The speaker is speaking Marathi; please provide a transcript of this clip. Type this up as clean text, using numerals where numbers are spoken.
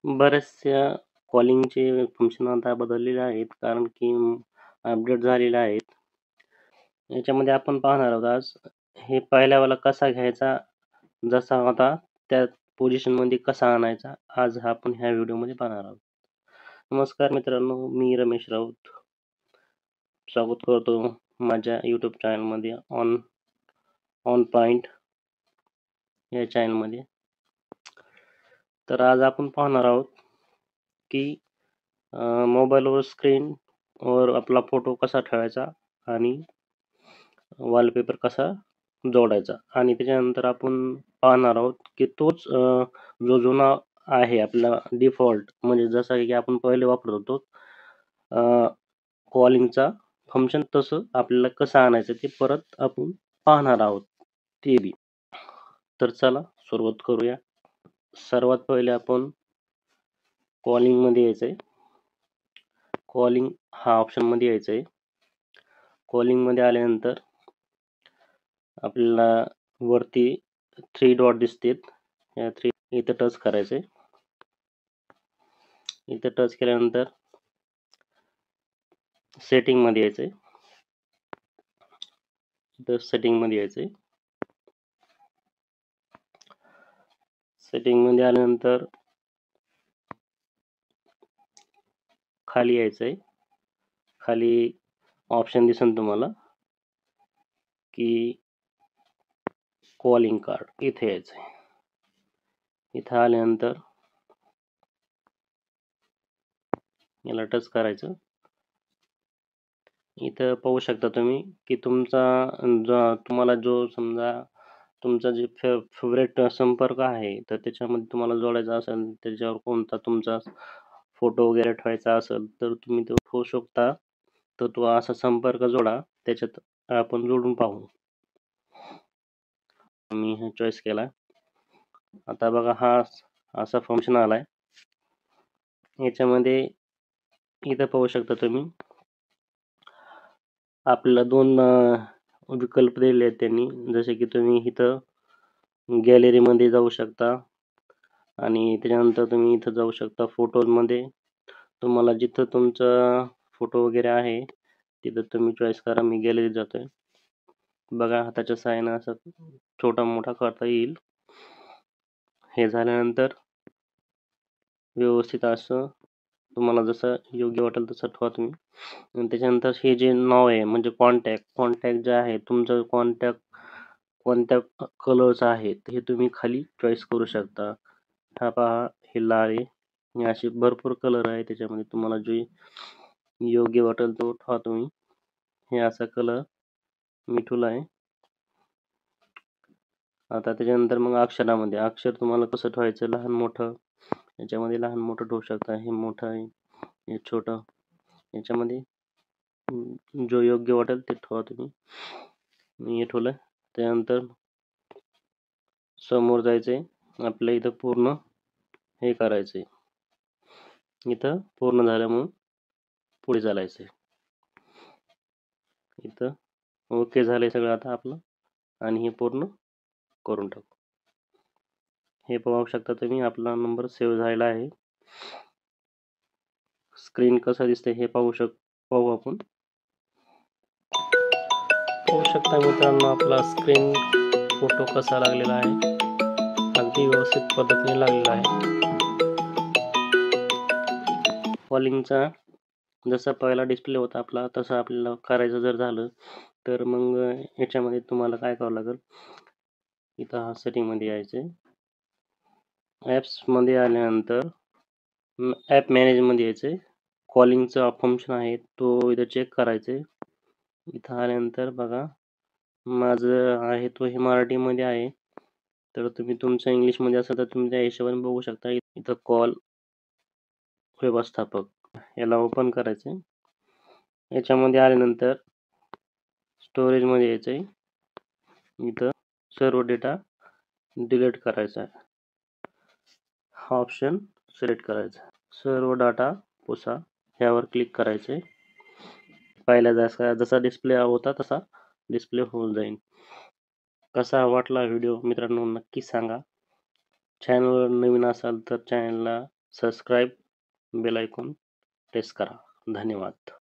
बऱ्याचशा कॉलिंगचे फंक्शन आता बदललेले आहेत, कारण की अपडेट झालेले आहेत. याच्यामध्ये आपण पाहणार आहोत आज, हे पहिल्यावाला कसा घ्यायचा, जसा होता त्या पोझिशनमध्ये कसा आणायचा, आज आपण ह्या व्हिडिओमध्ये पाहणार आहोत. नमस्कार मित्रांनो, मी रमेश राऊत. स्वागत करतो माझ्या यूट्यूब चॅनलमध्ये ऑन ऑन पॉइंट या चॅनलमध्ये. तर आज आपण पाहणार आहोत की मोबाईलवर स्क्रीनवर आपला फोटो कसा ठेवायचा आणि वॉलपेपर कसा जोडायचा, आणि त्याच्यानंतर आपण पाहणार आहोत की तोच जो जुना आहे आपला डिफॉल्ट, म्हणजे जसा की आपण पहिले वापरत होतो कॉलिंगचा फंक्शन, तसं आपल्याला कसं आणायचं ते परत आपण पाहणार आहोत ते बी. तर चला सुरुवात करूया. सर्वात पहिले आपण कॉलिंग मध्ये यायचंय. कॉलिंग हा ऑप्शन मध्ये यायचंय. कॉलिंग मध्ये आल्यानंतर आपल्याला वरती 3 डॉट दिसतात, या 3 इथं टच करायचंय. इथं टच केल्यानंतर सेटिंग मध्ये यायचंय. इथं सेटिंग मध्ये यायचंय. सेटिंग मध्ये आल्यानंतर खाली यायचंय. खाली ऑप्शन दिसेल तुम्हाला की कॉलिंग कार्ड, इथे यायचंय. इथं आल्यानंतर याला टच करायचं. इथं पाहू शकता तुम्ही की तुम्हाला जो समजा तुमचा जे फेवरेट संपर्क आहे, तर त्याच्यामध्ये तुम्हाला जोडायचा असेल, त्याच्यावर कोणता तुमचा फोटो वगैरे ठेवायचा असेल, तर तुम्ही तो ठेवू शकता. तर तो असा संपर्क जोडा, त्याच्यात आपण जोडून पाहू. मी हा चॉईस केला. आता बघा, हा असा फंक्शन आलाय. याच्यामध्ये इथं पाहू शकता तुम्ही, आपल्याला 2 विकल्प दिले आहेत त्यांनी, जसे की तुम्ही इथं गॅलरीमध्ये जाऊ शकता, आणि त्याच्यानंतर तुम्ही इथं जाऊ शकता फोटोजमध्ये. तुम्हाला जिथं तुमचा फोटो वगैरे आहे तिथं तुम्ही चॉईस करा. मी गॅलरीत जातोय. बघा, हाताच्या साहाय्याने असं छोटा मोठा करता येईल. हे झाल्यानंतर व्यवस्थित असं तुम्हाला जसं योग्य वाटेल तसं ठेवा तुम्ही. आणि त्याच्यानंतर हे जे नाव आहे, म्हणजे कॉन्टॅक्ट जे आहे, तुमचं कॉन्टॅक्ट कोणत्या कलरचा आहे हे तुम्ही खाली चॉईस करू शकता. हा पहा, हे लाल आहे. हे असे भरपूर कलर आहे, त्याच्यामध्ये तुम्हाला जे योग्य वाटेल तो ठेवा तुम्ही. हे असा कलर मी ठेवला आहे. आता त्याच्यानंतर मग अक्षरामध्ये, अक्षर तुम्हाला कसं ठेवायचं, लहान मोठं, याच्यामध्ये लहान मोठं ठेवू शकता. हे मोठं आहे, हे छोटं, याच्यामध्ये जो योग्य वाटेल ते ठेवा तुम्ही. मी हे ठेवलं. त्यानंतर समोर जायचंय. आपल्या इथं पूर्ण हे करायचंय. इथं पूर्ण झाल्यामुळे पुढे चालायचंय. इथं ओके झालंय सगळं आता आपलं, आणि हे पूर्ण करून टाकू. हे पाहू शकता तुम्ही, आपला नंबर सेव्ह झालेला आहे. स्क्रीन कसं दिसतंय हे पाहू आपण. पाहू शकता मित्रांनो, आपला स्क्रीन फोटो कसा लागलेला आहे, अगदी व्यवस्थित पद्धतीने लागलेला आहे. कॉलिंगचा जसा पहिला डिस्प्ले होता आपला, तसं आपल्याला करायचं जर झालं, तर मग याच्यामध्ये तुम्हाला काय करावं लागेल, इथं हा सेटिंगमध्ये यायचं. ॲप्समध्ये आल्यानंतर ॲप मॅनेजमध्ये यायचं. कॉलिंगचा फंक्शन आहे तो इथं चेक करायचं. इथं आल्यानंतर बघा, माझं आहे तो हे मराठीमध्ये आहे, तर तुम्ही तुमचं इंग्लिशमध्ये असेल तर तुम्ही त्या हिशोबाने बघू शकता. इथं कॉल व्यवस्थापक याला ओपन करायचं. याच्यामध्ये आल्यानंतर स्टोरेजमध्ये यायचं आहे. इथं सर्व डेटा डिलीट करायचा आहे, हा ऑप्शन सिलेक्ट करायचा. सर्व डाटा पुसा ह्यावर क्लिक करायचे. पहिला जसा डिस्प्ले होता तसा डिस्प्ले होऊन जाईल. कसा वाटला व्हिडिओ मित्रांनो, नक्की सांगा. चॅनलवर नवीन असाल तर चॅनलला सबस्क्राईब, बेल आयकॉन प्रेस करा. धन्यवाद.